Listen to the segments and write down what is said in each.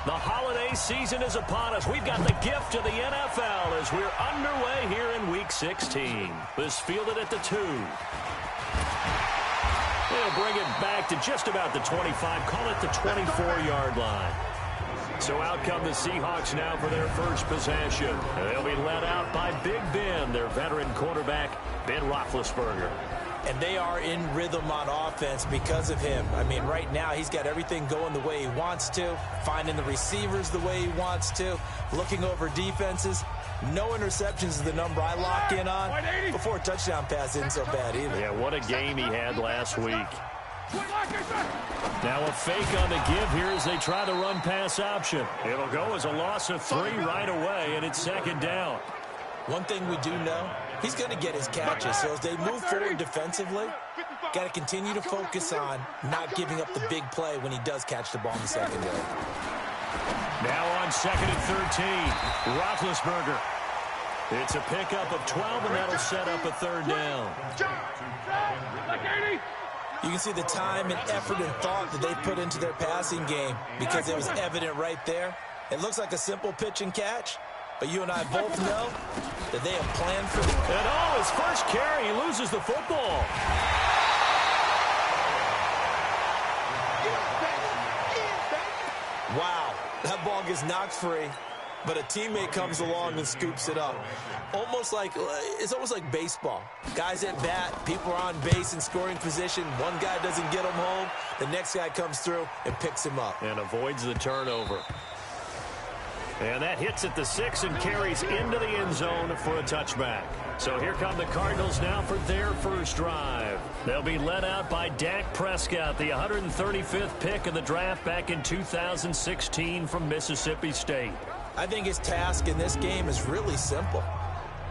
The holiday season is upon us. We've got the gift of the NFL as we're underway here in Week 16. This fielded at the 2. They'll bring it back to just about the 25, call it the 24-yard line. So out come the Seahawks now for their first possession. They'll be led out by Big Ben, their veteran quarterback, Ben Roethlisberger. And they are in rhythm on offense because of him. I mean, right now he's got everything going the way he wants to, finding the receivers the way he wants to, looking over defenses. No interceptions is the number I lock in on. Before a touchdown pass isn't so bad either. Yeah, what a game he had last week. Now a fake on the give here as they try the run-pass option. It'll go as a loss of 3 right away, and it's second down. One thing we do know, he's going to get his catches. So as they move forward defensively, got to continue to focus on not giving up the big play when he does catch the ball in the secondary. Now on 2nd and 13, Roethlisberger. It's a pickup of 12, and that'll set up a 3rd down. You can see the time and effort and thought that they put into their passing game because it was evident right there. It looks like a simple pitch and catch, but you and I both know that they have planned for the... And his first carry, he loses the football. Wow, that ball gets knocked free, but a teammate comes along and scoops it up. It's almost like baseball. Guys at bat, people are on base in scoring position. One guy doesn't get him home. The next guy comes through and picks him up. And avoids the turnover. And that hits at the 6 and carries into the end zone for a touchback. So here come the Cardinals now for their first drive. They'll be led out by Dak Prescott, the 135th pick of the draft back in 2016 from Mississippi State. I think his task in this game is really simple.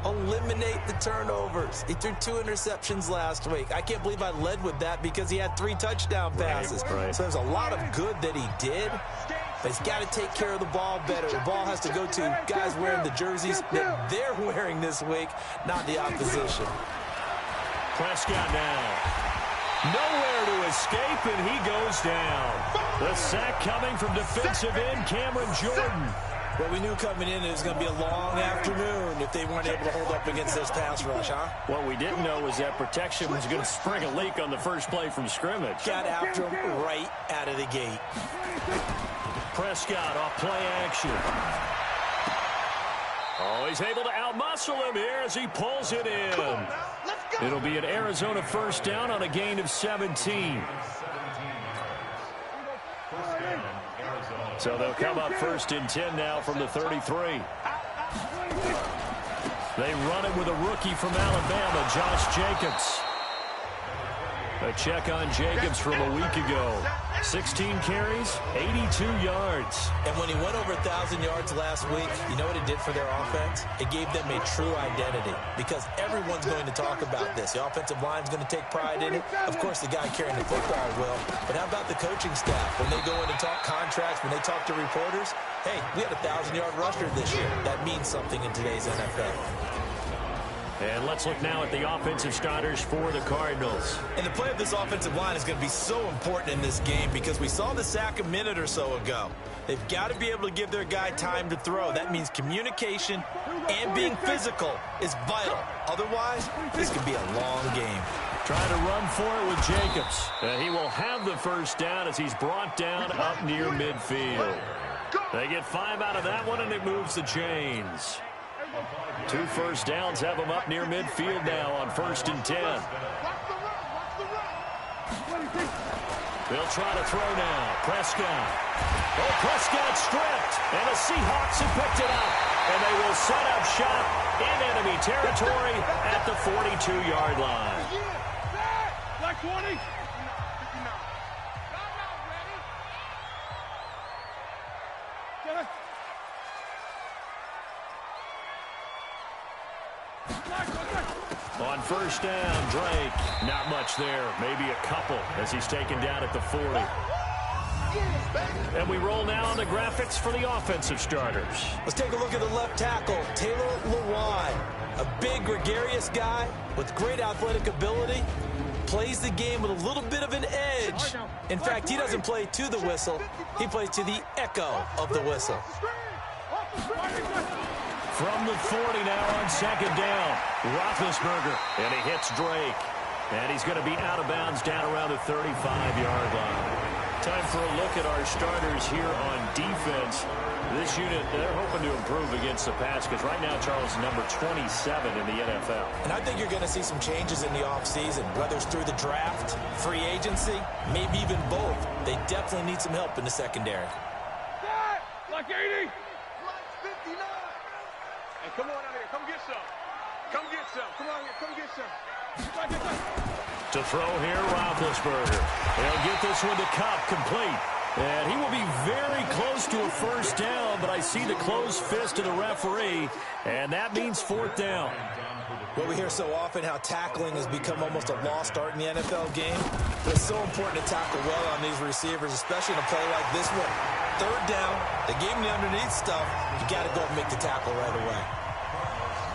Eliminate the turnovers. He threw 2 interceptions last week. I can't believe I led with that because he had 3 touchdown passes. Right. So there's a lot of good that he did, but he's got to take care of the ball better. The ball has to go to guys wearing the jerseys that they're wearing this week, not the opposition. Prescott now. Nowhere to escape, and he goes down. The sack coming from defensive end Cameron Jordan. Well, we knew coming in it was going to be a long afternoon if they weren't able to hold up against this pass rush, huh? What we didn't know was that protection was going to spring a leak on the first play from scrimmage. Got after him right out of the gate. Prescott off play action. Oh, he's able to outmuscle him here as he pulls it in. It'll be an Arizona first down on a gain of 17. So they'll come up 1st and 10 now from the 33. They run it with a rookie from Alabama, Josh Jacobs. A check on Jacobs from a week ago. 16 carries, 82 yards. And when he went over 1,000 yards last week, you know what it did for their offense? It gave them a true identity because everyone's going to talk about this. The offensive line's going to take pride in it. Of course, the guy carrying the football will. But how about the coaching staff? When they go in and talk contracts, when they talk to reporters, hey, we had a 1,000-yard rusher this year. That means something in today's NFL. And let's look now at the offensive starters for the Cardinals. And the play of this offensive line is going to be so important in this game because we saw the sack a minute or so ago. They've got to be able to give their guy time to throw. That means communication and being physical is vital. Otherwise, this could be a long game. Trying to run for it with Jacobs. And he will have the first down as he's brought down up near midfield. They get 5 out of that one, and it moves the chains. 2 first downs have them up near midfield now on 1st and 10. They'll try to throw now. Prescott. Oh, Prescott stripped. And the Seahawks have picked it up. And they will set up shop in enemy territory at the 42-yard line. Black 20. On 1st down, Drake. Not much there. Maybe a couple as he's taken down at the 40. And we roll now on the graphics for the offensive starters. Let's take a look at the left tackle, Taylor Lewan. A big, gregarious guy with great athletic ability. Plays the game with a little bit of an edge. In fact, he doesn't play to the whistle. He plays to the echo of the whistle. From the 40 now on second down. Roethlisberger, and he hits Drake. And he's going to be out of bounds down around the 35-yard line. Time for a look at our starters here on defense. This unit, they're hoping to improve against the pass because right now Charles is number 27 in the NFL. And I think you're going to see some changes in the offseason, whether it's through the draft, free agency, maybe even both. They definitely need some help in the secondary. Like 80. Like 59. Hey, come on out here. Come get some. Come get some. Come on here. Come get some. To throw here, Roethlisberger. He'll get this one to Kupp, complete. And he will be very close to a first down, but I see the closed fist of the referee, and that means fourth down. Well, we hear so often how tackling has become almost a lost art in the NFL game. But it's so important to tackle well on these receivers, especially in a play like this one. Third down, they gave him the underneath stuff. You got to go and make the tackle right away.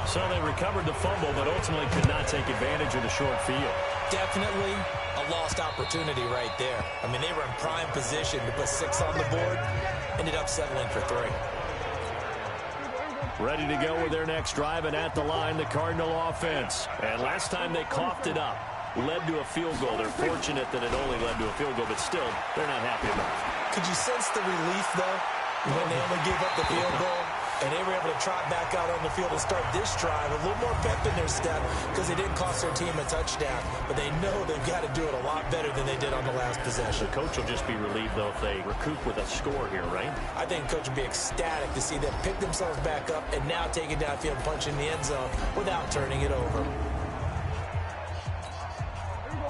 So they recovered the fumble, but ultimately could not take advantage of the short field. Definitely a lost opportunity right there. I mean, they were in prime position to put 6 on the board. Ended up settling for 3. Ready to go with their next drive, and at the line, the Cardinal offense. And last time they coughed it up, led to a field goal. They're fortunate that it only led to a field goal, but still, they're not happy about it. Could you sense the relief, though, when they only gave up the field goal? And they were able to trot back out on the field and start this drive. A little more pep in their step because they didn't cost their team a touchdown. But they know they've got to do it a lot better than they did on the last possession. The coach will just be relieved, though, if they recoup with a score here, right? I think the coach will be ecstatic to see them pick themselves back up and now take it downfield and punch in the end zone without turning it over.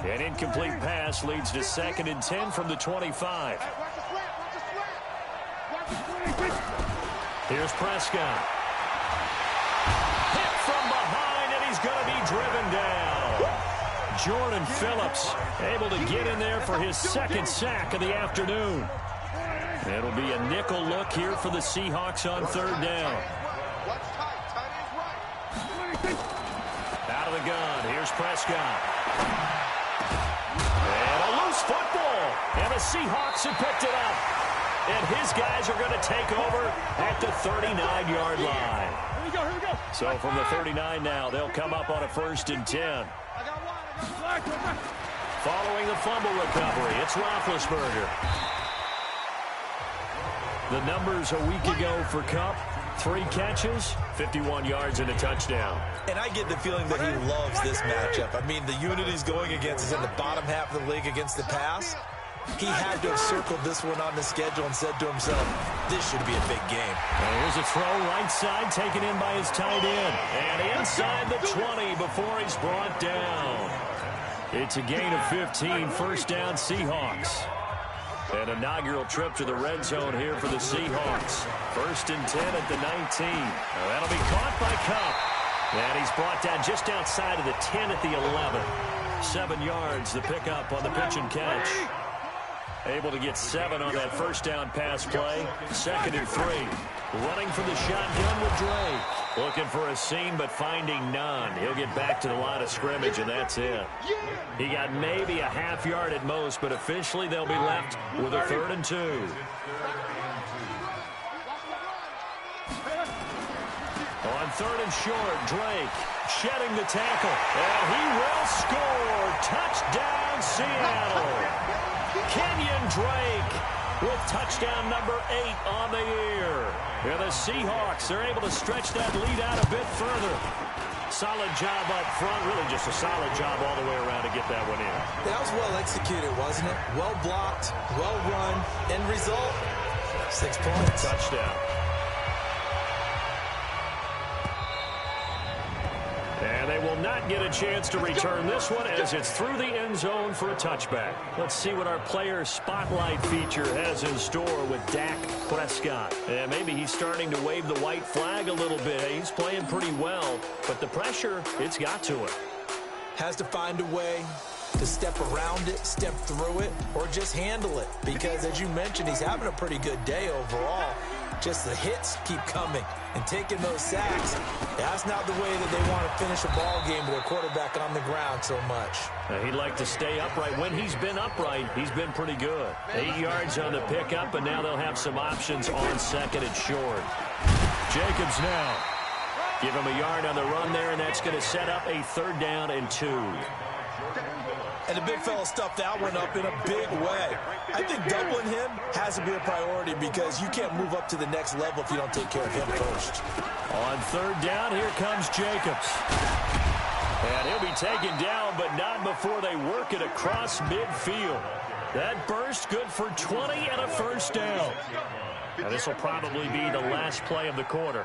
An incomplete pass leads to 2nd and 10 from the 25. Here's Prescott. Hit from behind, and he's going to be driven down. Jordan Phillips able to get in there for his 2nd sack of the afternoon. It'll be a nickel look here for the Seahawks on 3rd down. Out of the gun, here's Prescott. And a loose football, and the Seahawks have picked it up. And his guys are going to take over at the 39-yard line. Here we go. So from the 39 now, they'll come up on a 1st and 10. Following the fumble recovery, it's Roethlisberger. The numbers a week ago for Kupp: 3 catches, 51 yards, and a touchdown. And I get the feeling that he loves this matchup. I mean, the unit he's going against is in the bottom half of the league against the pass. He had to have circled this one on the schedule and said to himself, this should be a big game. And here's a throw right side taken in by his tight end. And inside the 20 before he's brought down. It's a gain of 15, 1st down Seahawks. An inaugural trip to the red zone here for the Seahawks. 1st and 10 at the 19. Now that'll be caught by Kupp. And he's brought down just outside of the 10 at the 11. 7 yards, the pickup on the pitch and catch. Able to get 7 on that 1st down pass play. 2nd and 3. Running from the shotgun with Drake. Looking for a seam, but finding none. He'll get back to the line of scrimmage, and that's it. He got maybe a half yard at most, but officially they'll be left with a 3rd and 2. On 3rd and short, Drake shedding the tackle. And he will score. Touchdown, Seattle. Kenyon Drake with touchdown number 8 on the year. Yeah, the Seahawks are able to stretch that lead out a bit further. Solid job up front, really just a solid job all the way around to get that one in. That was well executed, wasn't it? Well blocked, well run. End result, 6 points. Touchdown. And they will not get a chance to return this one as it's through the end zone for a touchback. Let's see what our player spotlight feature has in store with Dak Prescott. And maybe he's starting to wave the white flag a little bit. He's playing pretty well, but the pressure, it's got to him. Has to find a way to step around it, step through it, or just handle it. Because, as you mentioned, he's having a pretty good day overall. Just the hits keep coming and taking those sacks. That's not the way that they want to finish a ball game with their quarterback on the ground so much. He'd like to stay upright. When he's been upright, he's been pretty good. 8 yards on the pickup, and now they'll have some options on second and short. Jacobs now. Give him a yard on the run there, and that's going to set up a 3rd down and 2. And the big fella stuffed that one up in a big way. I think doubling him has to be a priority because you can't move up to the next level if you don't take care of him first. On 3rd down, here comes Jacobs. And he'll be taken down, but not before they work it across midfield. That burst good for 20 and a 1st down. Now this will probably be the last play of the quarter.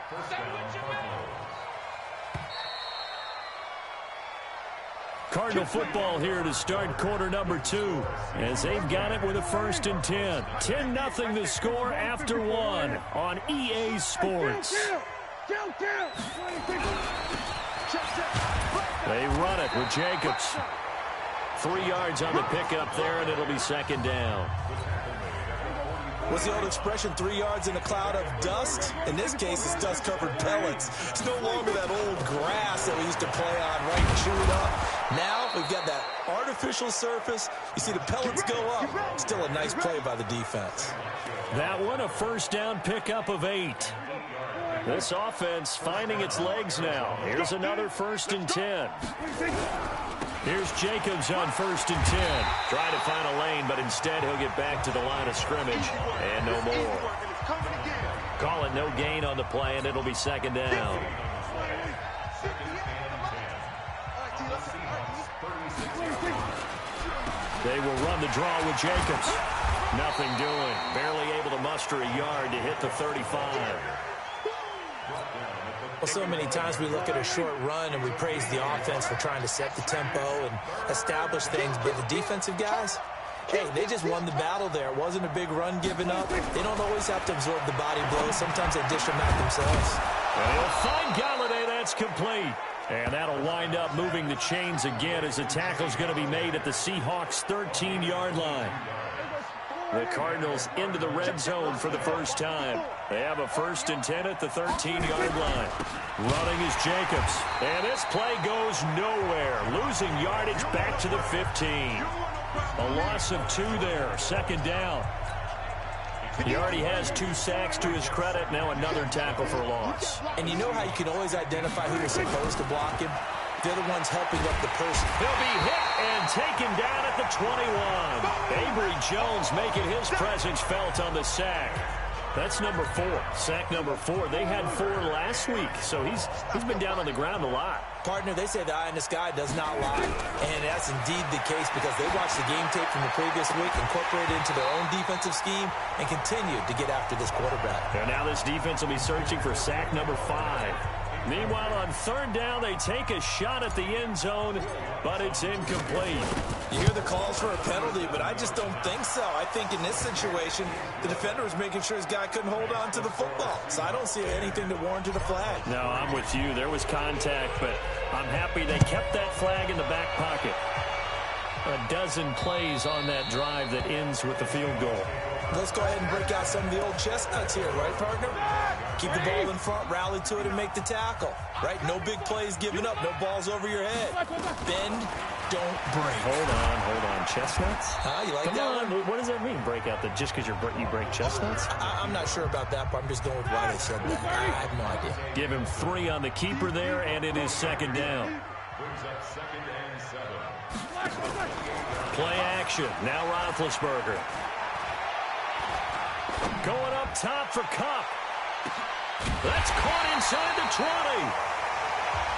Cardinal football here to start quarter number 2 as they've got it with a 1st and 10. 10-0 the score after 1 on EA Sports. They run it with Jacobs. 3 yards on the pickup there, and it'll be 2nd down. What's the old expression, 3 yards in a cloud of dust? In this case, it's dust-covered pellets. It's no longer that old grass that we used to play on, right, and chew it up. Now we've got that artificial surface. You see the pellets go up. Still a nice play by the defense. That one, a 1st down pickup of 8. This offense finding its legs now. Here's another 1st and 10. Here's Jacobs on 1st and 10. Trying to find a lane, but instead he'll get back to the line of scrimmage. And no more. Call it no gain on the play, and it'll be 2nd down. They will run the draw with Jacobs. Nothing doing. Barely able to muster a yard to hit the 35. Well, so many times we look at a short run and we praise the offense for trying to set the tempo and establish things, but the defensive guys, hey, they just won the battle there. It wasn't a big run given up. They don't always have to absorb the body blows. Sometimes they dish them out themselves. And he'll find Galladay. That's complete. And that'll wind up moving the chains again as the tackle's going to be made at the Seahawks' 13-yard line. The Cardinals into the red zone for the first time. They have a 1st and 10 at the 13-yard line. Running is Jacobs. And this play goes nowhere. Losing yardage back to the 15. A loss of 2 there. 2nd down. He already has 2 sacks to his credit. Now another tackle for loss. And you know how you can always identify who is supposed to block him? They're the ones helping up the person. He'll be hit and taken down at the 21. Avery Jones making his presence felt on the sack. That's number 4. Sack number 4. They had 4 last week, so he's been down on the ground a lot. Partner, they say the eye in the sky does not lie. And that's indeed the case because they watched the game tape from the previous week, incorporated it into their own defensive scheme, and continued to get after this quarterback. And now this defense will be searching for sack number 5. Meanwhile, on 3rd down, they take a shot at the end zone, but it's incomplete. You hear the calls for a penalty, but I just don't think so. I think in this situation, the defender was making sure his guy couldn't hold on to the football. So I don't see anything that warranted a flag. No, I'm with you. There was contact, but I'm happy they kept that flag in the back pocket. A dozen plays on that drive that ends with the field goal. Let's go ahead and break out some of the old chestnuts here, right, partner? Keep the ball in front, rally to it, and make the tackle, right? No big plays given up, no balls over your head. Bend, don't break. Hold on. Chestnuts? You like Come that on. one? What does that mean, break out? Just because you break chestnuts? I'm not sure about that, but I'm just going with why they said that. I have no idea. Give him 3 on the keeper there, and it is 2nd down. Play action. Now Roethlisberger. Going up top for Kupp. That's caught inside the 20.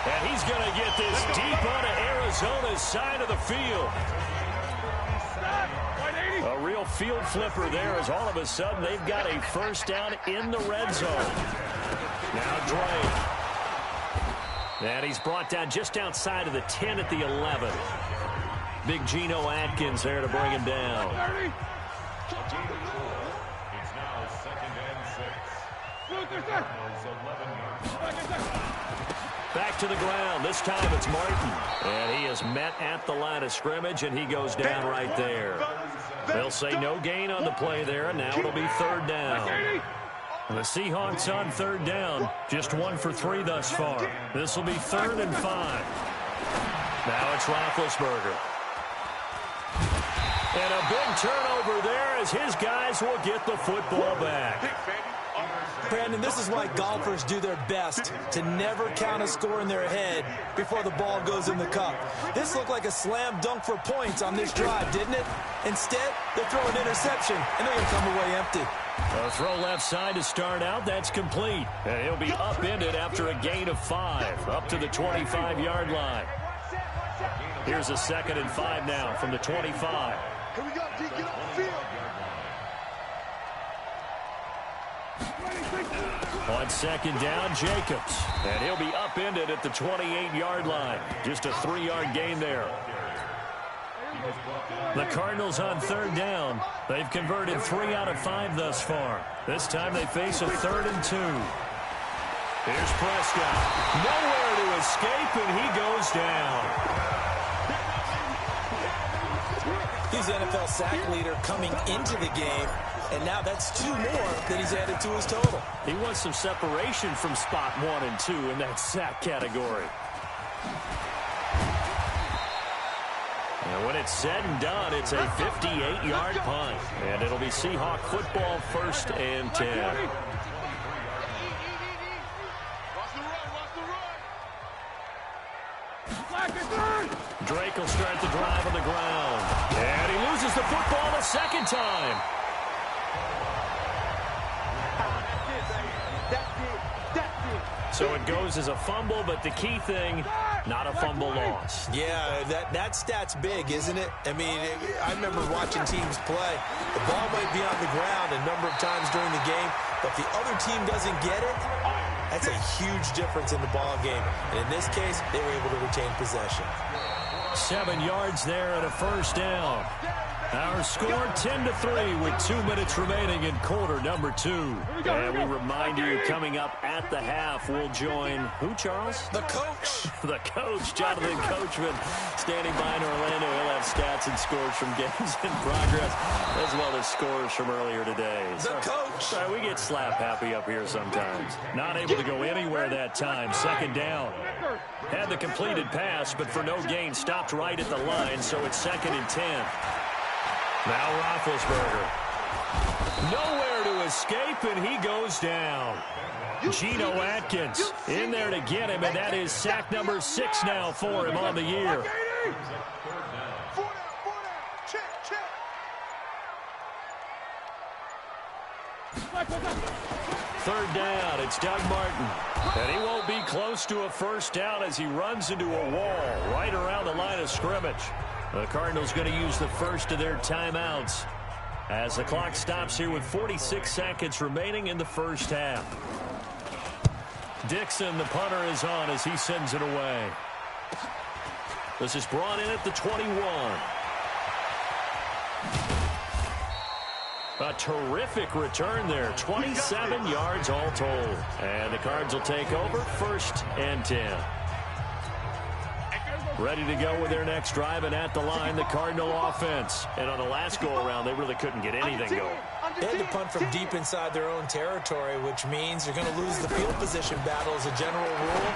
And he's going to get this deep onto Arizona's side of the field. A real field flipper there as all of a sudden they've got a 1st down in the red zone. Now Drake. And he's brought down just outside of the 10 at the 11. Big Geno Atkins there to bring him down. Back to the ground. This time it's Martin. And he is met at the line of scrimmage, and he goes down right there. They'll say no gain on the play there, and now it'll be 3rd down. The Seahawks on third down. Just 1 for 3 thus far. This will be 3rd and 5. Now it's Roethlisberger. And a big turnover there as his guys will get the football back. Brandon, this is why golfers do their best to never count a score in their head before the ball goes in the cup. This looked like a slam dunk for points on this drive, didn't it? Instead, they throw an interception, and they're going to come away empty. A throw left side to start out. That's complete. And he'll be upended after a gain of 5, up to the 25-yard line. Here's a 2nd and 5 now from the 25. Here we go, D. Get off the field. On 2nd down, Jacobs. And he'll be upended at the 28-yard line. Just a 3-yard gain there. The Cardinals on 3rd down. They've converted 3 out of 5 thus far. This time they face a 3rd and 2. Here's Prescott. Nowhere to escape, and he goes down. He's the NFL sack leader coming into the game, and now that's 2 more that he's added to his total. He wants some separation from spot 1 and 2 in that sack category. And when it's said and done, it's a 58-yard punt. And it'll be Seahawk football, 1st and 10. Drake will start the drive on the ground. And he loses the football a 2nd time. So it goes as a fumble, but the key thing, not a fumble loss. Yeah, that stat's big, isn't it? I mean, I remember watching teams play. The ball might be on the ground a number of times during the game, but if the other team doesn't get it, that's a huge difference in the ball game. And in this case, they were able to retain possession. 7 yards there and a 1st down. Our score 10-3 with 2 minutes remaining in quarter number 2. And we remind you, coming up at the half, we'll join who, Charles? The coach. The coach, Jonathan Coachman, standing by in Orlando. He'll have stats and scores from games in progress, as well as scores from earlier today. The coach. Sorry, we get slap happy up here sometimes. Not able to go anywhere that time. 2nd down. Had the completed pass, but for no gain, stopped right at the line, so it's 2nd and 10. Now Roethlisberger. Nowhere to escape, and he goes down. Geno Atkins in there to get him, and that is sack number 6 now for him on the year. Third down, it's Doug Martin. And he won't be close to a 1st down as he runs into a wall right around the line of scrimmage. The Cardinals going to use the first of their timeouts as the clock stops here with 46 seconds remaining in the 1st half. Dixon, the punter, is on as he sends it away. This is brought in at the 21. A terrific return there. 27 yards all told. And the Cards will take over, 1st and 10. Ready to go with their next drive, and at the line, the Cardinal offense. And on the last go-around, they really couldn't get anything going. They had to punt from deep inside their own territory, which means you're going to lose the field position battle as a general rule.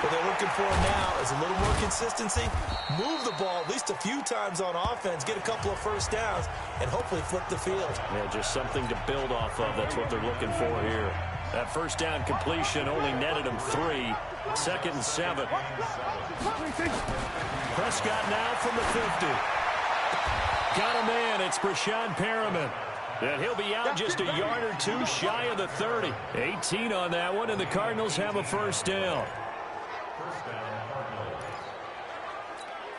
What they're looking for now is a little more consistency, move the ball at least a few times on offense, get a couple of 1st downs, and hopefully flip the field. Yeah, just something to build off of. That's what they're looking for here. That 1st down completion only netted them 3. 2nd and 7. Prescott now from the 50. Got a man. It's Brashad Perriman. And he'll be out just a yard or 2 shy of the 30. 18 on that one, and the Cardinals have a 1st down.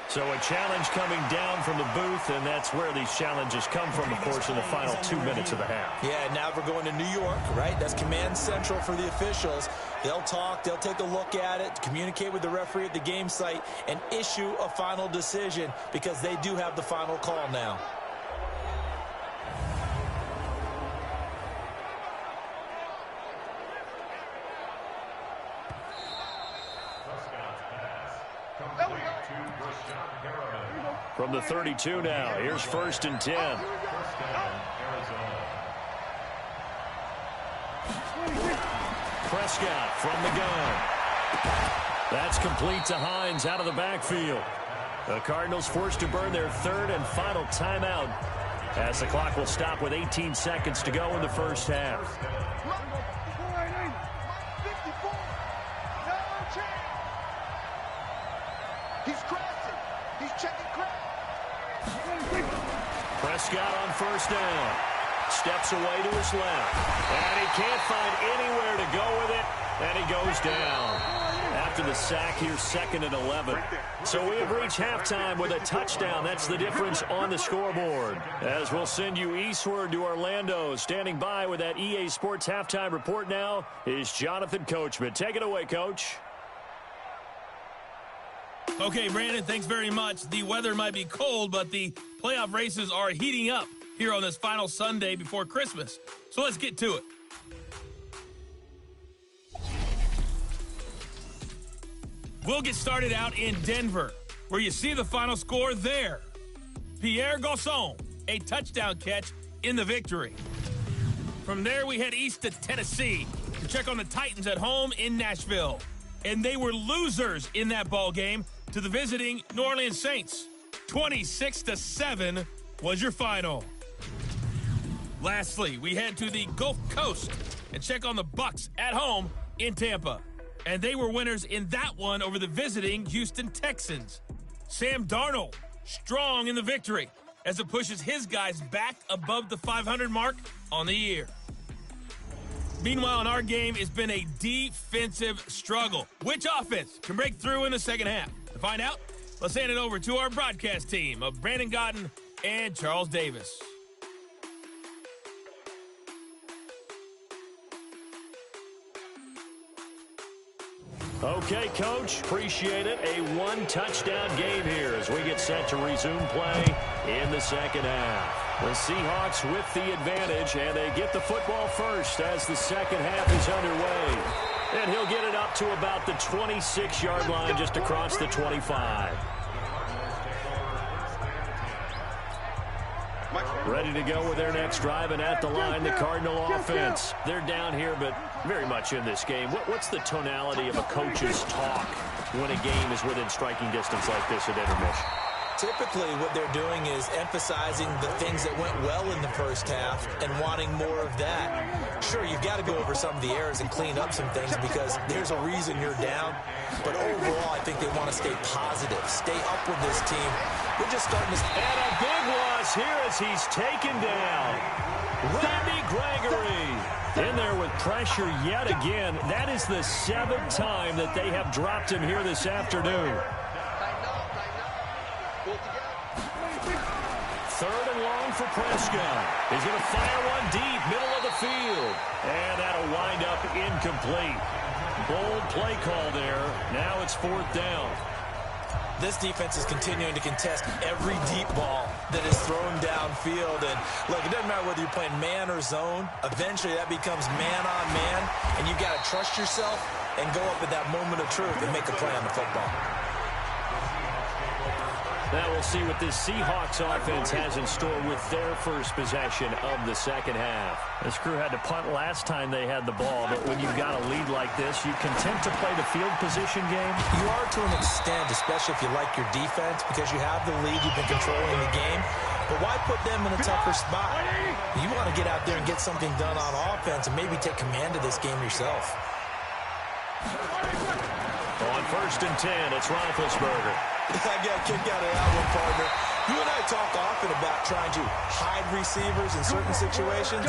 So a challenge coming down from the booth, and that's where these challenges come from, of course, in the final 2 minutes of the half. Yeah, now we're going to New York, right? That's command central for the officials. They'll talk, they'll take a look at it, communicate with the referee at the game site, and issue a final decision because they do have the final call now. From the 32 now, here's 1st and 10. Prescott from the gun. That's complete to Hines out of the backfield. The Cardinals forced to burn their third and final timeout as the clock will stop with 18 seconds to go in the first half. He's crossing. He's checking crowd. Prescott on first down. Steps away to his left. And he can't find anywhere to go with it. And he goes down. After the sack here, 2nd and 11. So we have reached halftime with a touchdown. That's the difference on the scoreboard. As we'll send you eastward to Orlando. Standing by with that EA Sports halftime report now is Jonathan Coachman. Take it away, Coach. Okay, Brandon, thanks very much. The weather might be cold, but the playoff races are heating up here on this final Sunday before Christmas. So let's get to it. We'll get started out in Denver, where you see the final score there. Pierre Garçon, a touchdown catch in the victory. From there, we head east to Tennessee to check on the Titans at home in Nashville. And they were losers in that ball game to the visiting New Orleans Saints. 26-7 was your final. Lastly, we head to the Gulf Coast and check on the Bucs at home in Tampa. And they were winners in that one over the visiting Houston Texans. Sam Darnold, strong in the victory as it pushes his guys back above the 500 mark on the year. Meanwhile, in our game, it's been a defensive struggle. Which offense can break through in the second half? To find out, let's hand it over to our broadcast team of Brandon Godden and Charles Davis. Okay, Coach, appreciate it. A one-touchdown game here as we get set to resume play in the second half. The Seahawks with the advantage, and they get the football first as the second half is underway. And he'll get it up to about the 26-yard line just across the 25. Ready to go with their next drive, and at the line, the Cardinal offense. They're down here, but very much in this game. What's the tonality of a coach's talk when a game is within striking distance like this at intermission? Typically, what they're doing is emphasizing the things that went well in the first half and wanting more of that. Sure, you've got to go over some of the errors and clean up some things because there's a reason you're down. But overall, I think they want to stay positive, stay up with this team. We're just starting to... And a big loss here as he's taken down. Randy Gregory in there with pressure yet again. That is the 7th time that they have dropped him here this afternoon. Third and long for Prescott. He's going to fire one deep, middle of the field. And that'll wind up incomplete. Bold play call there. Now it's 4th down. This defense is continuing to contest every deep ball that is thrown downfield. And, look, it doesn't matter whether you're playing man or zone. Eventually, that becomes man on man. And you've got to trust yourself and go up at that moment of truth and make a play on the football. Now we'll see what this Seahawks offense has in store with their first possession of the second half. This crew had to punt last time they had the ball, but when you've got a lead like this, you content to play the field position game? You are to an extent, especially if you like your defense, because you have the lead, you've been controlling the game. But why put them in a tougher spot? You want to get out there and get something done on offense and maybe take command of this game yourself. On 1st and 10, it's Roethlisberger. I got a kick out of that one, partner. You and I talk often about trying to hide receivers in certain situations,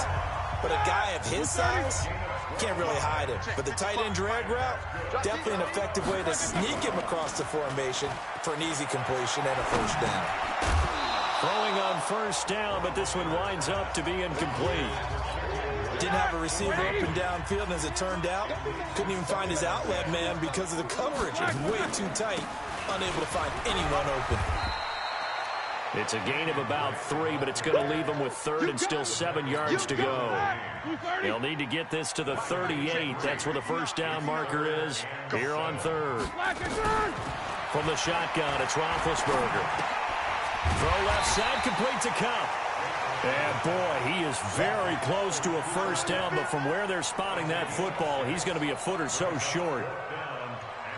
but a guy of his size, can't really hide him. But the tight end drag route, definitely an effective way to sneak him across the formation for an easy completion and a first down. Throwing on first down, but this one winds up to be incomplete. Didn't have a receiver up and downfield, and as it turned out, couldn't even find his outlet man because of the coverage. It was way too tight, unable to find anyone open. It's a gain of about 3, but it's going to leave him with 3rd and still 7 yards to go. They'll need to get this to the 38. That's where the first down marker is here on 3rd. From the shotgun, it's Roethlisberger. Throw left side, complete to Cup. And, boy, he is very close to a first down, but from where they're spotting that football, he's going to be a foot or so short.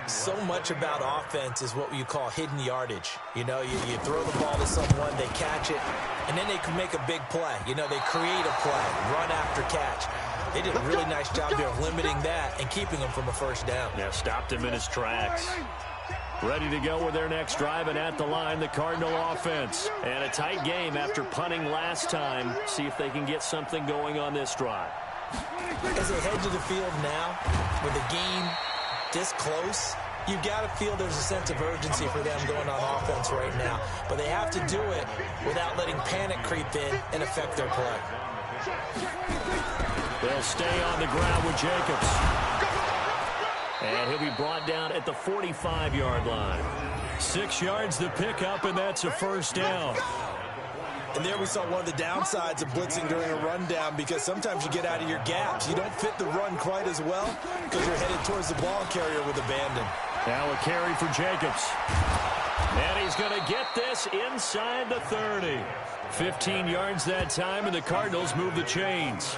So much about offense is what you call hidden yardage. You know, you throw the ball to someone, they catch it, and then they can make a big play. You know, they create a play, run after catch. They did a really nice job there of limiting that and keeping him from a first down. Yeah, stopped him in his tracks. Ready to go with their next drive, and at the line, the Cardinal offense. And a tight game after punting last time. See if they can get something going on this drive. As they head to the field now, with the game this close, you've got to feel there's a sense of urgency for them going on offense right now. But they have to do it without letting panic creep in and affect their play. They'll stay on the ground with Jacobs. And he'll be brought down at the 45-yard line. 6 yards to pick up, and that's a first down. And there we saw one of the downsides of blitzing during a rundown, because sometimes you get out of your gaps. You don't fit the run quite as well because you're headed towards the ball carrier with abandon. Now a carry for Jacobs. And he's going to get this inside the 30. 15 yards that time, and the Cardinals move the chains.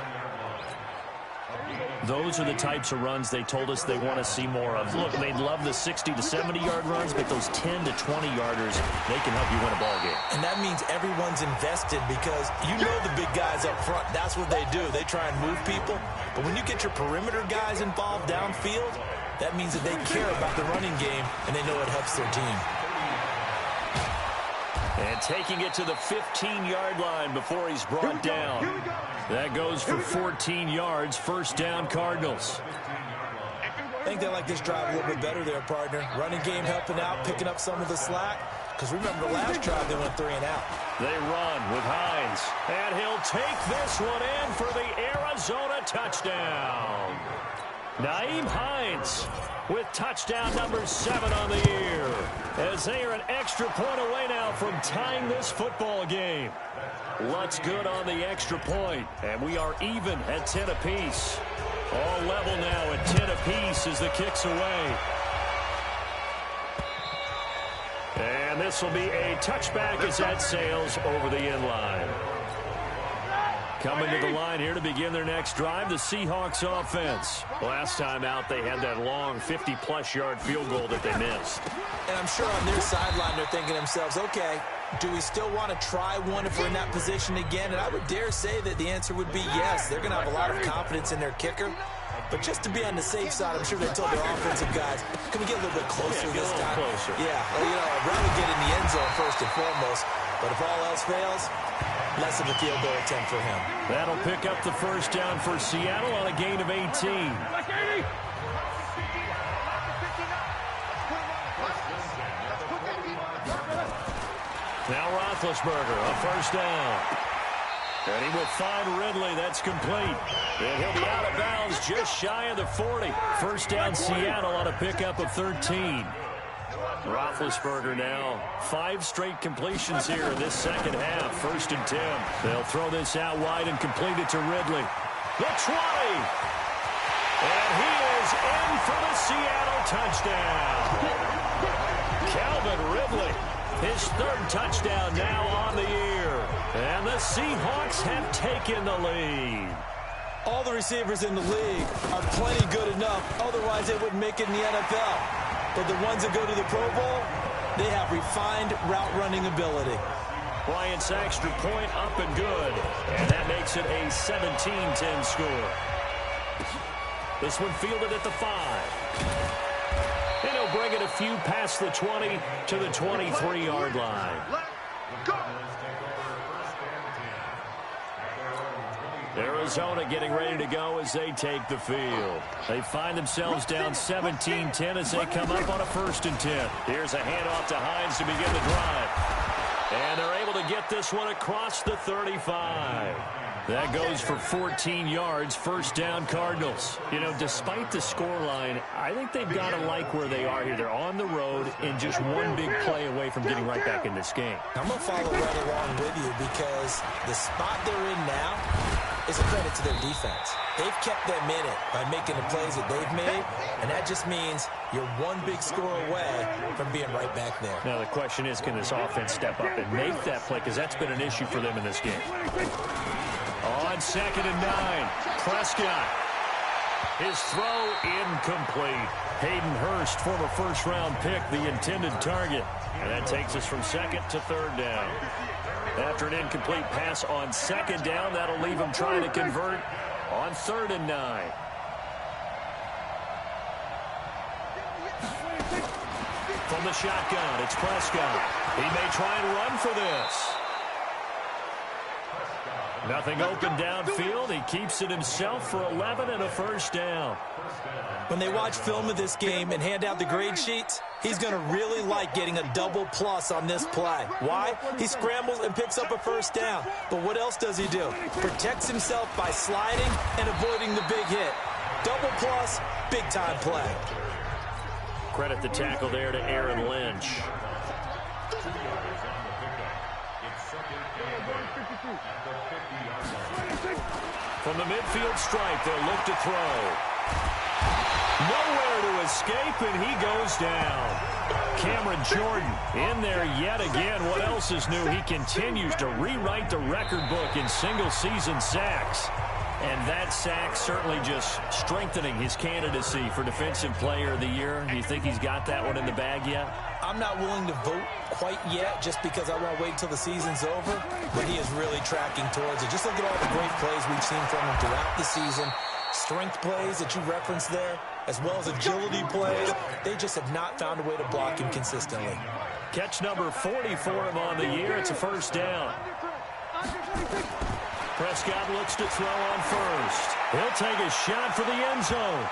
Those are the types of runs they told us they want to see more of. Look, they'd love the 60 to 70-yard runs, but those 10 to 20-yarders, they can help you win a ball game. And that means everyone's invested, because you know the big guys up front. That's what they do. They try and move people. But when you get your perimeter guys involved downfield, that means that they care about the running game, and they know it helps their team. And taking it to the 15-yard line before he's brought down. That goes for 14 yards. First down, Cardinals. I think they like this drive a little bit better there, partner. Running game helping out, picking up some of the slack. Because remember, last drive they went 3 and out. They run with Hines. And he'll take this one in for the Arizona touchdown. Nyheim Hines with touchdown number 7 on the year, as they are an extra point away now from tying this football game. Lutz good on the extra point, and we are even at 10 apiece. All level now at 10 apiece as the kick's away. And this will be a touchback as that sails over the end line. Coming to the line here to begin their next drive, the Seahawks offense. Last time out, they had that long 50-plus yard field goal that they missed. And I'm sure on their sideline they're thinking to themselves, okay, do we still want to try one if we're in that position again? And I would dare say that the answer would be yes. They're going to have a lot of confidence in their kicker. But just to be on the safe side, I'm sure they told their offensive guys, can we get a little bit closer this time? Closer. Yeah, well, you know, I'd rather get in the end zone first and foremost. But if all else fails, less of a field goal attempt for him. That'll pick up the first down for Seattle on a gain of 18. Now Roethlisberger on first down. And he will find Ridley. That's complete. And he'll be out of bounds just shy of the 40. First down Seattle on a pickup of 13. Roethlisberger now 5 straight completions here in this second half. 1st and 10. They'll throw this out wide and complete it to Ridley. The 20. And he is in for the Seattle touchdown. Calvin Ridley, his 3rd touchdown now on the year. And the Seahawks have taken the lead. All the receivers in the league are plenty good enough. Otherwise, they wouldn't make it in the NFL. But the ones that go to the Pro Bowl, they have refined route running ability. Bryant's extra point up and good. And that makes it a 17-10 score. This one fielded at the 5. And he'll bring it a few past the 20 to the 23-yard line. Arizona getting ready to go as they take the field. They find themselves down 17-10 as they come up on a 1st and 10. Here's a handoff to Hines to begin the drive. And they're able to get this one across the 35. That goes for 14 yards. First down, Cardinals. You know, despite the scoreline, I think they've got to like where they are here. They're on the road and just one big play away from getting right back in this game. I'm going to follow right along with you, because the spot they're in now, is a credit to their defense. They've kept them in it by making the plays that they've made, and that just means you're one big score away from being right back there. Now the question is, can this offense step up and make that play? Because that's been an issue for them in this game. On 2nd and 9, Prescott. His throw incomplete. Hayden Hurst, former first-round pick, the intended target. And that takes us from 2nd to 3rd down. After an incomplete pass on 2nd down, that'll leave him trying to convert on 3rd and 9. From the shotgun, it's Prescott. He may try and run for this. Nothing open downfield. He keeps it himself for 11 and a first down. When they watch film of this game and hand out the grade sheets, he's going to really like getting a double plus on this play. Why? He scrambles and picks up a first down. But what else does he do? Protects himself by sliding and avoiding the big hit. Double plus, big-time play. Credit the tackle there to Aaron Lynch. From the midfield stripe, they'll look to throw. Nowhere to escape, and he goes down. Cameron Jordan in there yet again. What else is new? He continues to rewrite the record book in single-season sacks. And that sack certainly just strengthening his candidacy for Defensive Player of the Year. Do you think he's got that one in the bag yet? I'm not willing to vote quite yet just because I want to wait until the season's over. But he is really tracking towards it. Just look at all the great plays we've seen from him throughout the season. Strength plays that you referenced there, as well as agility plays. They just have not found a way to block him consistently. Catch number 40 for him on the year. It's a first down. Prescott looks to throw on first. He'll take a shot for the end zone.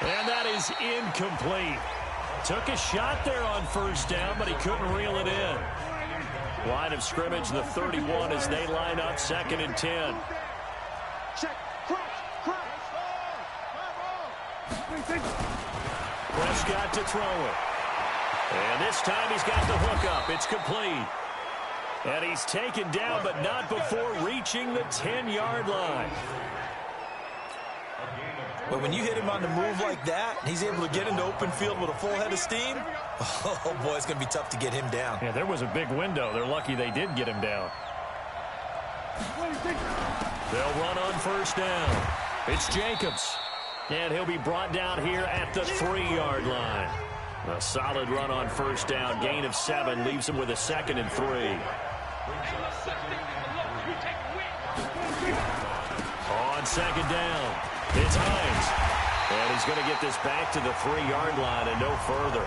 And that is incomplete. Took a shot there on first down, but he couldn't reel it in. Line of scrimmage, the 31 as they line up 2nd and 10. Prescott to throw it. And this time he's got the hook up. It's complete. And he's taken down, but not before reaching the 10-yard line. But when you hit him on the move like that, and he's able to get into open field with a full head of steam, oh, boy, it's going to be tough to get him down. Yeah, there was a big window. They're lucky they did get him down. They'll run on first down. It's Jacobs. And he'll be brought down here at the 3-yard line. A solid run on first down. Gain of 7 leaves him with a 2nd and 3. On 2nd down, it's Hines. And he's going to get this back to the 3-yard line and no further.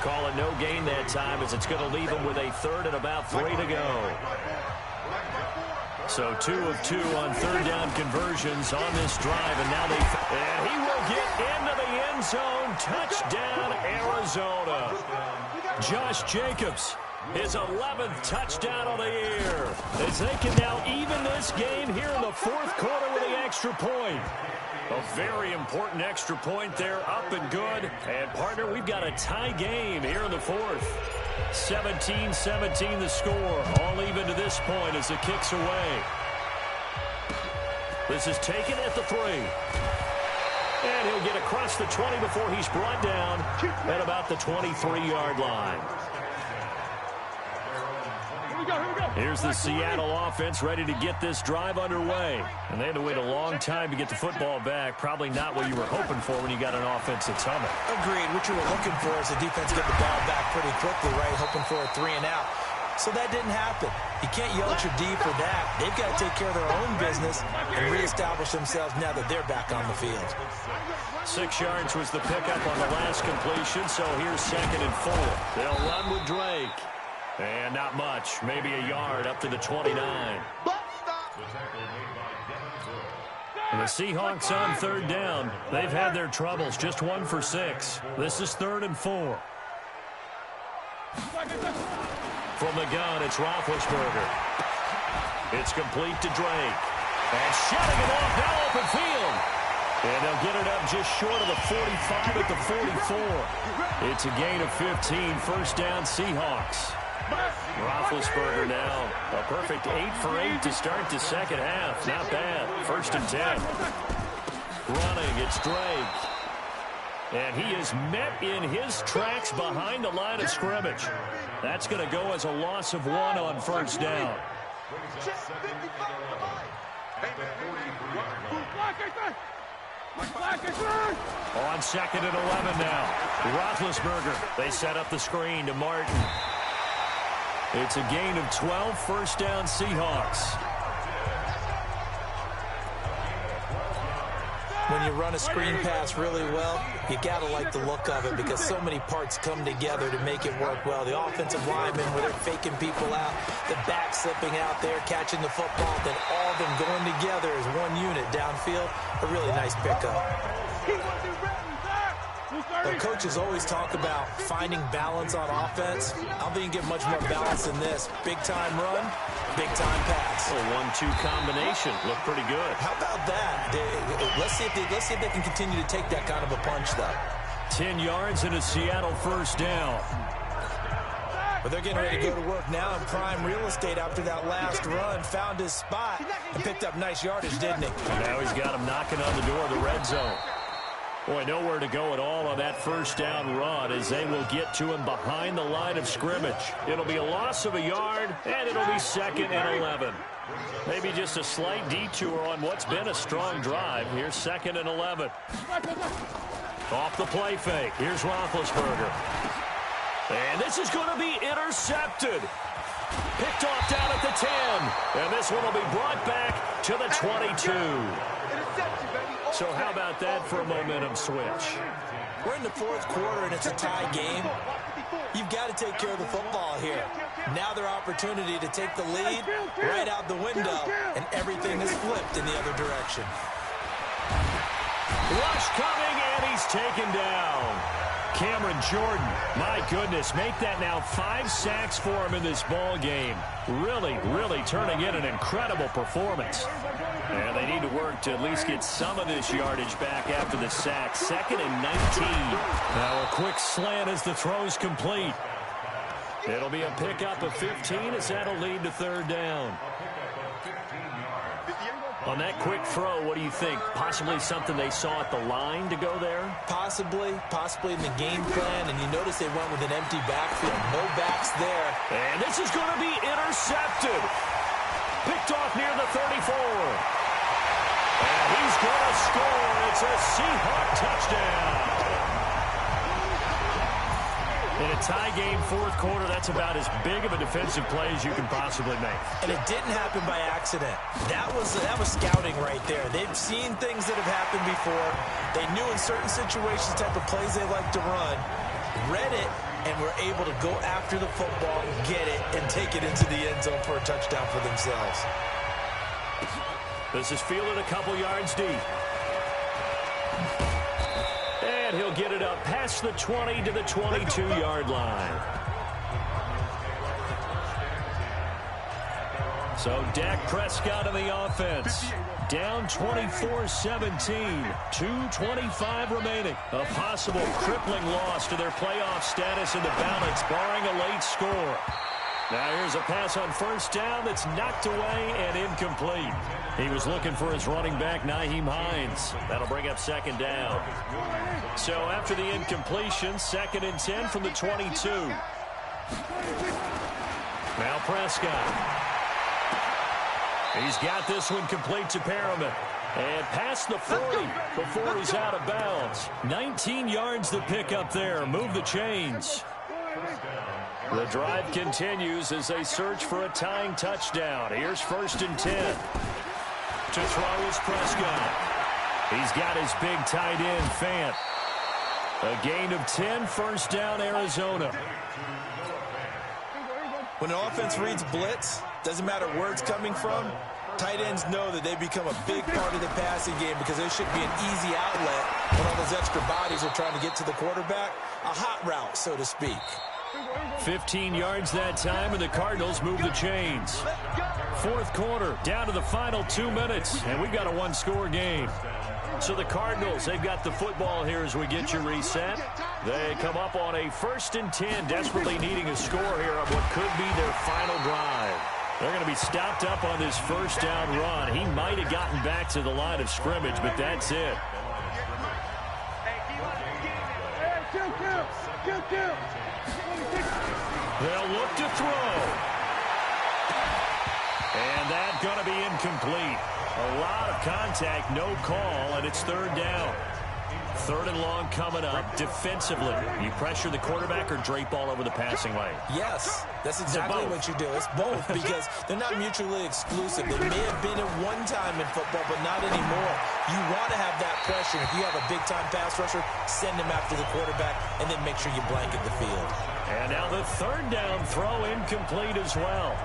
Call it no gain that time as it's going to leave him with a 3rd and about 3 to go. So 2 of 2 on 3rd down conversions on this drive. And now and he will get into the end zone. Touchdown, Arizona. Josh Jacobs, his 11th touchdown of the year. As they can now even this game here in the 4th quarter with the extra point. A very important extra point there, up and good. And, partner, we've got a tie game here in the 4th. 17-17 the score. All even to this point as it kicks away. This is taken at the 3. And he'll get across the 20 before he's brought down at about the 23-yard line. Here's the Seattle offense ready to get this drive underway. And they had to wait a long time to get the football back. Probably not what you were hoping for when you got an offense that's humming. Agreed. What you were looking for is the defense get the ball back pretty quickly, right? Hoping for a 3 and out. So that didn't happen. You can't yell at your D for that. They've got to take care of their own business and reestablish themselves now that they're back on the field. 6 yards was the pickup on the last completion, so here's 2nd and 4. They'll run with Drake. And not much, maybe a yard up to the 29. And the Seahawks on 3rd down. They've had their troubles, just 1 for 6. This is 3rd and 4. From the gun, it's Roethlisberger. It's complete to Drake. And shutting it off, now open field. And they'll get it up just short of the 45 at the 44. It's a gain of 15, first down Seahawks. Roethlisberger now. A perfect 8 for 8 to start the second half. Not bad. 1st and 10. Running, it's Drake. And he is met in his tracks behind the line of scrimmage. That's going to go as a loss of 1 on 1st down. On 2nd and 11 now. Roethlisberger. They set up the screen to Martin. It's a gain of 12, 1st down Seahawks. When you run a screen pass really well, you got to like the look of it because so many parts come together to make it work well. The offensive linemen, where they're faking people out, the back slipping out there, catching the football, then all of them going together as one unit downfield. A really nice pickup. The coaches always talk about finding balance on offense. I don't think you can get much more balance than this. Big-time run, big-time pass. A 1-2 combination. Looked pretty good. How about that? Let's see if they can continue to take that kind of a punch, though. 10 yards and a Seattle 1st down. But they're getting ready to go to work now in prime real estate after that last run. Found his spot and picked up nice yardage, didn't he? Now he's got him knocking on the door of the red zone. Boy, nowhere to go at all on that 1st down run as they will get to him behind the line of scrimmage. It'll be a loss of a yard, and it'll be 2nd and 11. Maybe just a slight detour on what's been a strong drive. Here's 2nd and 11. Off the play fake. Here's Roethlisberger. And this is going to be intercepted. Picked off down at the 10. And this one will be brought back to the 22. So how about that for a momentum switch? We're in the 4th quarter, and it's a tie game. You've got to take care of the football here. Now their opportunity to take the lead right out the window, and everything is flipped in the other direction. Rush coming, and he's taken down. Cameron Jordan, my goodness, make that now 5 sacks for him in this ball game. Really, really turning in an incredible performance. And they need to work to at least get some of this yardage back after the sack. 2nd and 19. Now a quick slant as the throw's complete. It'll be a pickup of 15 as that'll lead to 3rd down. On that quick throw, what do you think? Possibly something they saw at the line to go there? Possibly in the game plan, and you notice they went with an empty backfield. No backs there. And this is going to be intercepted. Picked off near the 34. And he's going to score. It's a Seahawk touchdown. In a tie game 4th quarter, that's about as big of a defensive play as you can possibly make. And it didn't happen by accident. That was scouting right there. They've seen things that have happened before. They knew in certain situations the type of plays they like to run, read it, and were able to go after the football, get it, and take it into the end zone for a touchdown for themselves. This is fielded a couple yards deep. And he'll get it up past the 20 to the 22-yard line. So Dak Prescott in the offense. Down 24-17. 2:25 remaining. A possible crippling loss to their playoff status in the balance, barring a late score. Now here's a pass on 1st down that's knocked away and incomplete. He was looking for his running back, Nyheim Hines. That'll bring up 2nd down. So after the incompletion, 2nd and 10 from the 22. Now Prescott. He's got this one complete to Perriman. And past the 40 before he's out of bounds. 19 yards to pick up there. Move the chains. The drive continues as they search for a tying touchdown. Here's 1st and 10. To throw is Prescott. He's got his big tight end, Fant. A gain of 10, 1st down, Arizona. When an offense reads blitz, doesn't matter where it's coming from, tight ends know that they become a big part of the passing game because there should be an easy outlet when all those extra bodies are trying to get to the quarterback. A hot route, so to speak. 15 yards that time, and the Cardinals move the chains. fourth quarter, down to the final 2 minutes, and we've got a one-score game. So the Cardinals, they've got the football here as we get you reset. They come up on a 1st and 10, desperately needing a score here on what could be their final drive. They're going to be stopped up on this first down run. He might have gotten back to the line of scrimmage, but that's it. They'll look to throw. And that's going to be incomplete. A lot of contact, no call, and it's 3rd down. 3rd and long coming up. Defensively, you pressure the quarterback or drape all over the passing lane? Yes, that's exactly what you do. It's both because they're not mutually exclusive. They may have been at one time in football, but not anymore. You want to have that pressure. If you have a big-time pass rusher, send him after the quarterback, and then make sure you blanket the field. And now the 3rd down throw incomplete as well.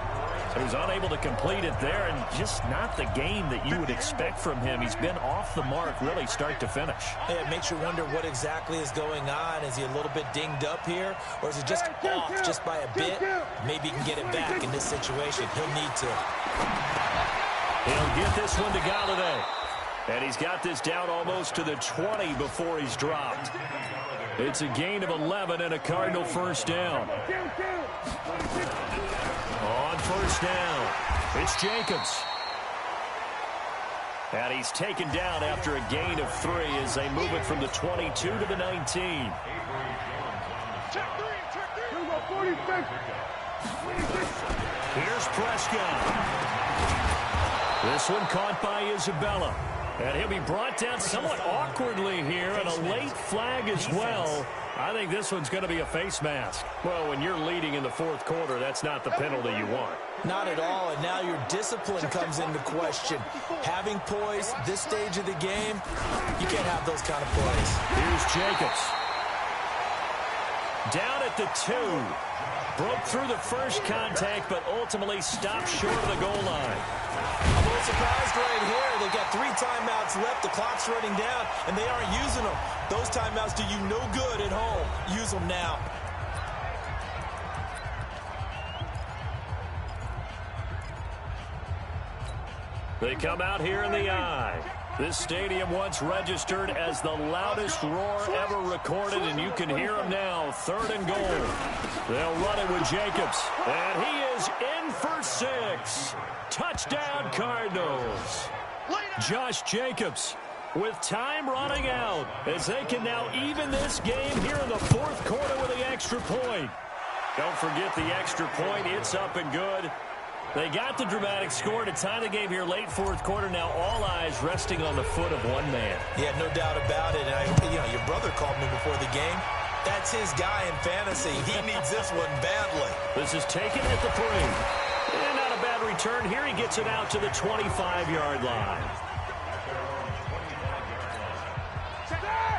So he's unable to complete it there, and just not the game that you would expect from him. He's been off the mark really start to finish. Yeah, it makes you wonder what exactly is going on. Is he a little bit dinged up here, or is it just off just by a bit? Maybe he can get it back in this situation. He'll need to. He'll get this one to Galladay. And he's got this down almost to the 20 before he's dropped. It's a gain of 11 and a Cardinal 1st down. On 1st down, it's Jacobs. And he's taken down after a gain of 3 as they move it from the 22 to the 19. Here's Prescott. This one caught by Isabella. And he'll be brought down somewhat awkwardly here, and a late flag as well. I think this one's going to be a face mask. Well, when you're leading in the 4th quarter, that's not the penalty you want. Not at all, and now your discipline comes into question. Having poise this stage of the game, you can't have those kind of plays. Here's Jacobs. Down at the 2. Broke through the first contact, but ultimately stopped short of the goal line. I'm a little surprised right here. They've got 3 timeouts left. The clock's running down, and they aren't using them. Those timeouts do you no good at home. Use them now. They come out here in the eye. This stadium once registered as the loudest roar ever recorded, and you can hear them now. 3rd and goal. They'll run it with Jacobs, and he is in for 6. Touchdown, Cardinals. Josh Jacobs with time running out as they can now even this game here in the 4th quarter with the extra point. Don't forget the extra point. It's up and good. They got the dramatic score to tie the game here late 4th quarter. Now all eyes resting on the foot of one man. Yeah, no doubt about it. And your brother called me before the game. That's his guy in fantasy. He needs this one badly. This is taken at the 3. And not a bad return here. He gets it out to the 25-yard line.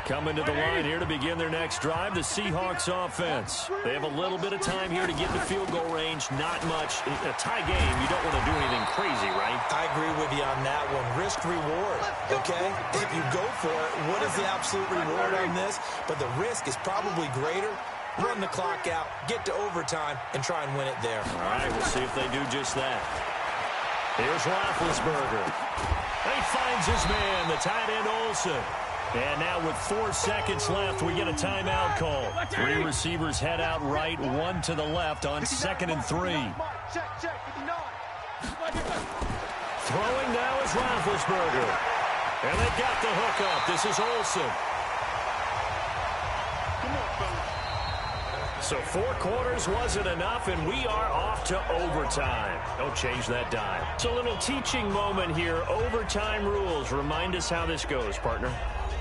Coming to the line here to begin their next drive, the Seahawks offense. They have a little bit of time here to get to field goal range. Not much. A tie game, you don't want to do anything crazy, right? I agree with you on that one. Risk reward, okay? If you go for it, what is the absolute reward on this? But the risk is probably greater. Run the clock out, get to overtime, and try and win it there. All right, we'll see if they do just that. Here's Roethlisberger. He finds his man, the tight end Olsen. And now with 4 seconds left, we get a timeout call. 3 receivers head out right, 1 to the left on 2nd and 3. Throwing now is Roethlisberger. And they got the hook up. This is Olsen. So 4 quarters wasn't enough, and we are off to overtime. Don't change that dime. It's a little teaching moment here. Overtime rules. Remind us how this goes, partner.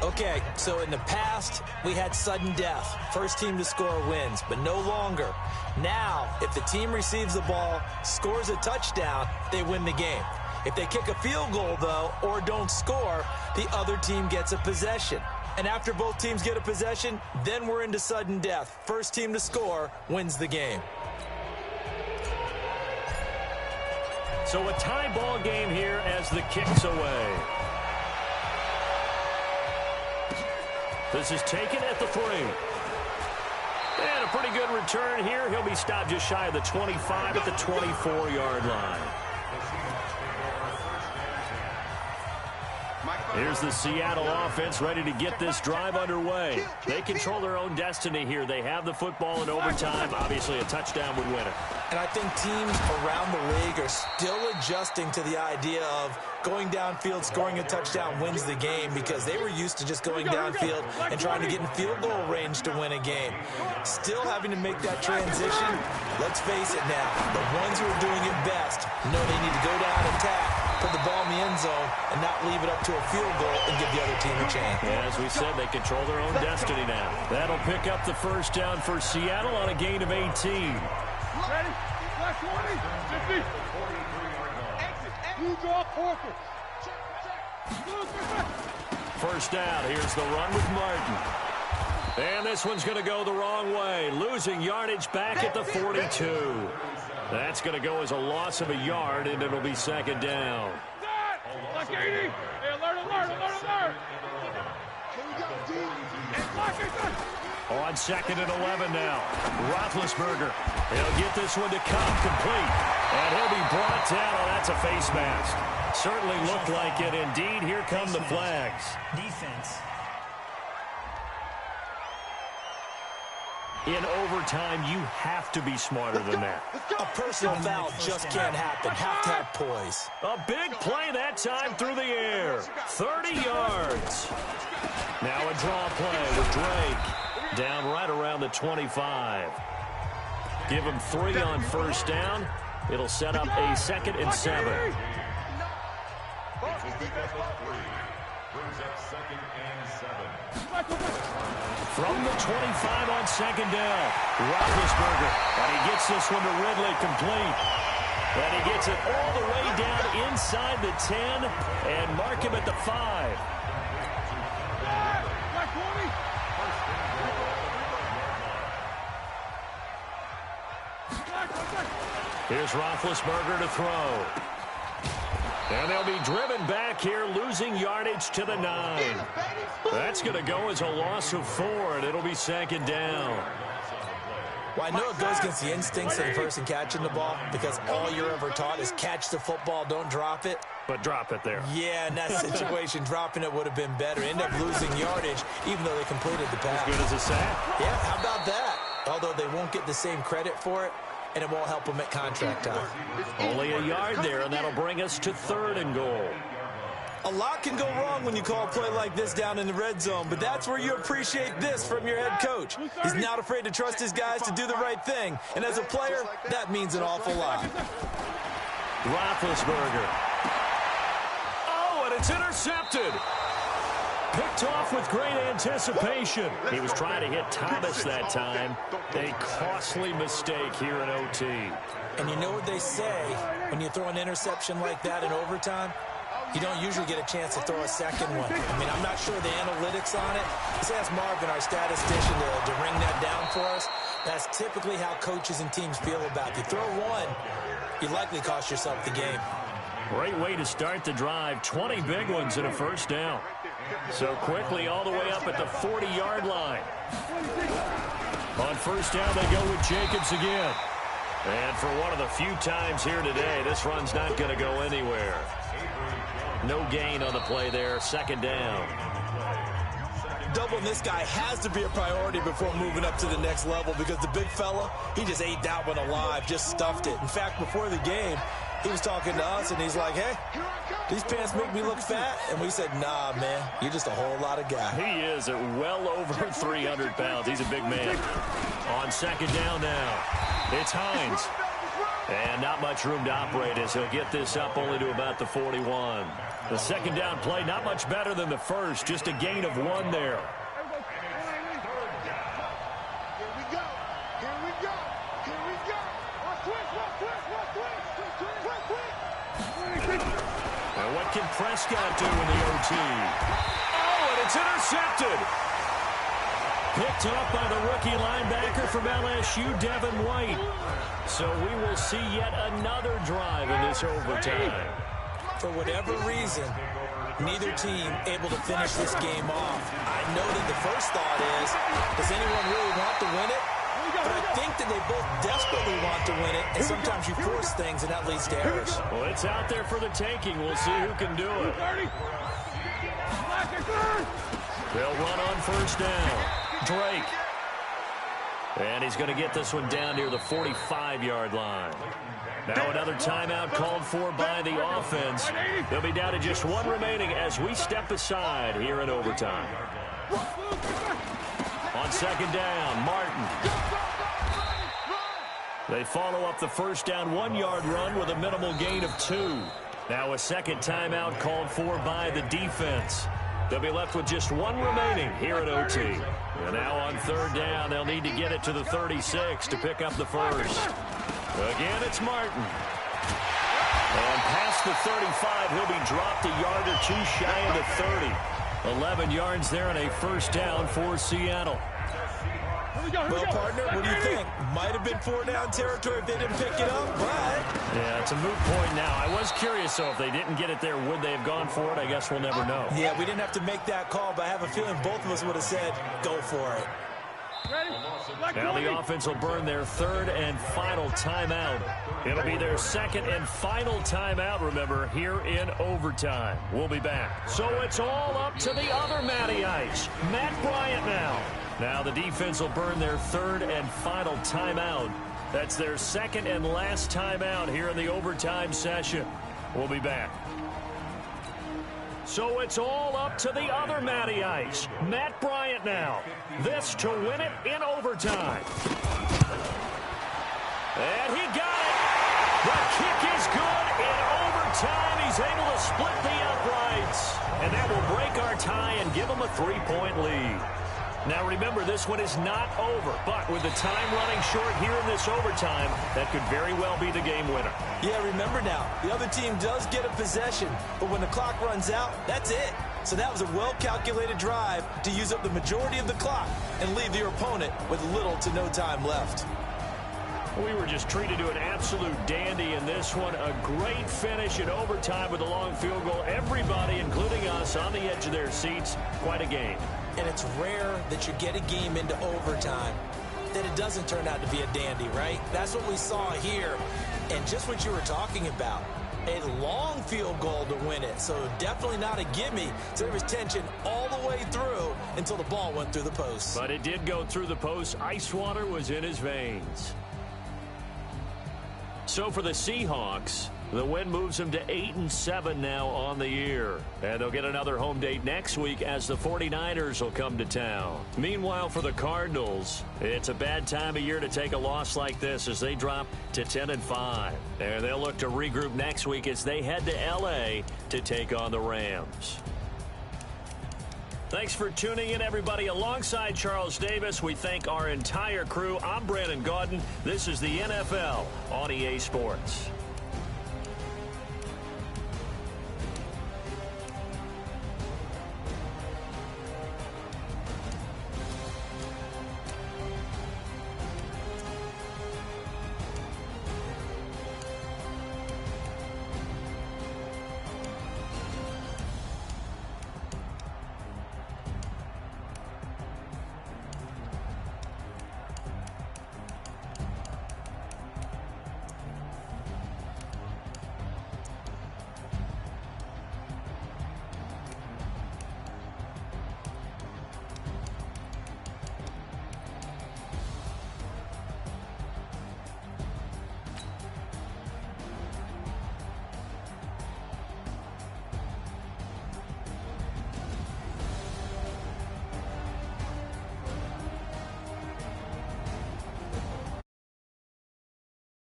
Okay, so in the past, we had sudden death. First team to score wins, but no longer. Now, if the team receives the ball, scores a touchdown, they win the game. If they kick a field goal, though, or don't score, the other team gets a possession. And after both teams get a possession, then we're into sudden death. First team to score wins the game. So a tie ball game here as the kick's away. This is taken at the 3. And a pretty good return here. He'll be stopped just shy of the 25 at the 24-yard line. Here's the Seattle offense ready to get this drive underway. They control their own destiny here. They have the football in overtime. Obviously, a touchdown would win it. And I think teams around the league are still adjusting to the idea of going downfield, scoring a touchdown wins the game, because they were used to just going downfield and trying to get in field goal range to win a game. Still having to make that transition. Let's face it now, the ones who are doing it best know they need to go down, attack, put the ball in the end zone, and not leave it up to a field goal and give the other team a chance. Yeah, as we said, they control their own destiny now. That'll pick up the first down for Seattle on a gain of 18. Ready? Last 20. 50. You draw corker. First down. Here's the run with Martin. And this one's going to go the wrong way. Losing yardage back at the 42. That's going to go as a loss of a yard, and it'll be second down. Like 80. Hey, alert. On second and 11 now. Roethlisberger. He'll get this one to Cobb complete. And he'll be brought down. Oh, that's a face mask. Certainly looked like it. Indeed, here come the flags. Defense. In overtime, you have to be smarter than that. A personal foul just can't happen. Have to have poise. A big play that time through the air. 30 yards. Now a draw play with Drake. Down right around the 25. Give him 3 on first down. It'll set up a 2nd and 7. From the 25 on second down, Roethlisberger. And he gets this one to Ridley complete. And he gets it all the way down inside the 10 and mark him at the 5. Here's Roethlisberger to throw. And they'll be driven back here, losing yardage to the 9. That's going to go as a loss of 4, and it'll be second down. Well, I know it goes against the instincts of the person catching the ball, because all you're ever taught is catch the football, don't drop it. But drop it there. Yeah, in that situation, dropping it would have been better. End up losing yardage, even though they completed the pass. As good as a sack. Yeah, how about that? Although they won't get the same credit for it, and it won't help them at contract time. Only a yard there, and that'll bring us to 3rd and goal. A lot can go wrong when you call a play like this down in the red zone, but that's where you appreciate this from your head coach. He's not afraid to trust his guys to do the right thing, and as a player, that means an awful lot. Roethlisberger. Oh, and it's intercepted. Picked off with great anticipation. He was trying to hit Thomas that time. A costly mistake here in OT. And you know what they say when you throw an interception like that in overtime? You don't usually get a chance to throw a second one. I mean, I'm not sure the analytics on it. Let's ask Marvin, our statistician, to ring that down for us. That's typically how coaches and teams feel about it. You throw one, you likely cost yourself the game. Great way to start the drive. 20 big ones and a first down. So quickly all the way up at the 40-yard line. On first down, they go with Jacobs again. And for one of the few times here today, this run's not going to go anywhere. No gain on the play there. Second down. Doubling this guy has to be a priority before moving up to the next level, because the big fella, he just ate that one alive, just stuffed it. In fact, before the game, he was talking to us, and he's like, hey, these pants make me look fat. And we said, nah, man, you're just a whole lot of guy. He is at well over 300 pounds. He's a big man. On second down now, it's Hines. And not much room to operate as he'll get this up only to about the 41. The second down play, not much better than the first, just a gain of 1 there. And what can Prescott do in the OT? Oh, and it's intercepted. Picked up by the rookie linebacker from LSU, Devin White. So we will see yet another drive in this overtime. For whatever reason, neither team able to finish this game off. I know that the first thought is, does anyone really want to win it? But I think that they both desperately want to win it, and sometimes you force things, and that leads to errors. Well, it's out there for the taking. We'll see who can do it. They'll run on first down. Drake. And he's going to get this one down near the 45-yard line. Now another timeout called for by the offense. They'll be down to just one remaining as we step aside here in overtime. On second down, Martin. They follow up the first down 1-yard run with a minimal gain of 2. Now a second timeout called for by the defense. They'll be left with just one remaining here at OT. And now on third down, they'll need to get it to the 36 to pick up the first. Again, it's Martin. And past the 35, he'll be dropped a yard or two shy of the 30. 11 yards there and a first down for Seattle. Well, partner, what do you think? Might have been 4-down territory if they didn't pick it up, but... Yeah, it's a moot point now. I was curious, though, if they didn't get it there, would they have gone for it? I guess we'll never know. Yeah, we didn't have to make that call, but I have a feeling both of us would have said, go for it. Now the offense will burn their third and final timeout. It'll be their second and final timeout, remember, here in overtime. We'll be back. So it's all up to the other Matty Ice, Matt Bryant now. Now the defense will burn their third and final timeout. That's their second and last timeout here in the overtime session. We'll be back. So it's all up to the other Matty Ice, Matt Bryant now. This to win it in overtime. And he got it. The kick is good in overtime. He's able to split the uprights. And that will break our tie and give him a 3-point lead. Now remember, this one is not over, but with the time running short here in this overtime, that could very well be the game winner. Yeah, remember now, the other team does get a possession, but when the clock runs out, that's it. So that was a well-calculated drive to use up the majority of the clock and leave your opponent with little to no time left. We were just treated to an absolute dandy in this one. A great finish in overtime with a long field goal. Everybody, including us, on the edge of their seats. Quite a game. And it's rare that you get a game into overtime that it doesn't turn out to be a dandy, right? That's what we saw here. And just what you were talking about, a long field goal to win it. So definitely not a gimme. So there was tension all the way through until the ball went through the post. But it did go through the post. Ice water was in his veins. So for the Seahawks, the win moves them to 8-7 now on the year. And they'll get another home date next week as the 49ers will come to town. Meanwhile, for the Cardinals, it's a bad time of year to take a loss like this as they drop to 10-5. And they'll look to regroup next week as they head to L.A. to take on the Rams. Thanks for tuning in, everybody. Alongside Charles Davis, we thank our entire crew. I'm Brandon Gaudin. This is the NFL on EA Sports.